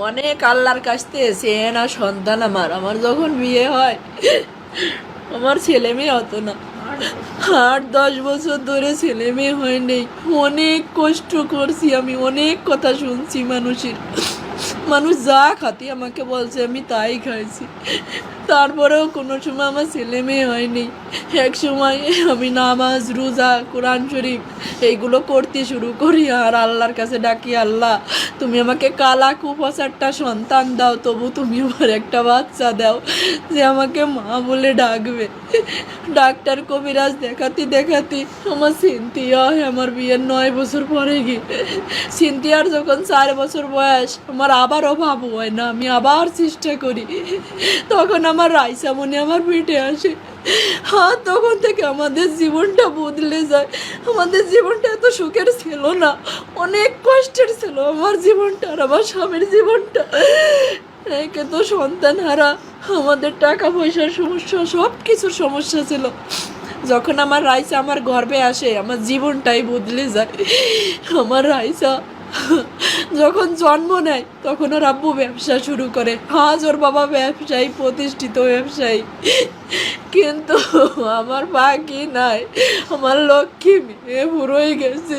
অনেক আল্লাহর কাছ থেকে চেয়ে না সন্তান। আমার যখন বিয়ে হয় আমার ছেলে মেয়ে হতো না। 8-10 বছর ধরে ছেলে মেয়ে হয়নি। অনেক কষ্ট করছি আমি, অনেক কথা শুনছি মানুষের। মানুষ যা খাতি আমাকে বলছে আমি তাই খাইছি, তারপরেও কোনো সময় আমার ছেলে মেয়ে হয়নি। এক সময় আমি নামাজ রোজা কোরআন শরীফ এইগুলো করতে শুরু করি আর আল্লাহর কাছে ডাকি, আল্লাহ তুমি আমাকে কালা কুপাচারটা সন্তান দাও, তবু তুমি আমার একটা বাচ্চা দাও যে আমাকে মা বলে ডাকবে। ডাক্তার কবিরাজ দেখাতে দেখাতে আমার সিনথিয়া হয় আমার বিয়ের 9 বছর পরে গিয়ে। সিনথিয়ার যখন 4 বছর বয়স, আমার আবার অভাব হয় না, আমি আবার চেষ্টা করি। তখন আমার রাইসা মনে আমার পেটে আসে। হ্যাঁ, তখন থেকে আমাদের জীবনটা বদলে যায়। আমাদের জীবনটা এত সুখের ছিল না, অনেক কষ্টের ছিল আমার জীবনটা আর আমার স্বামীর জীবনটা। একে তো সন্তান হারা, আমাদের টাকা পয়সার সমস্যা, সব কিছুর সমস্যা ছিল। যখন আমার রাইসা আমার গর্ভে আসে আমার জীবনটাই বদলে যায়। আমার রাইসা যখন জন্ম নেয় তখন ওর আব্বু ব্যবসা শুরু করে। আজ ওর বাবা ব্যবসায়ী, প্রতিষ্ঠিত ব্যবসায়ী, কিন্তু আমার বাকি নাই। আমার লক্ষ্মী মেয়ে বুড়োই গেছে।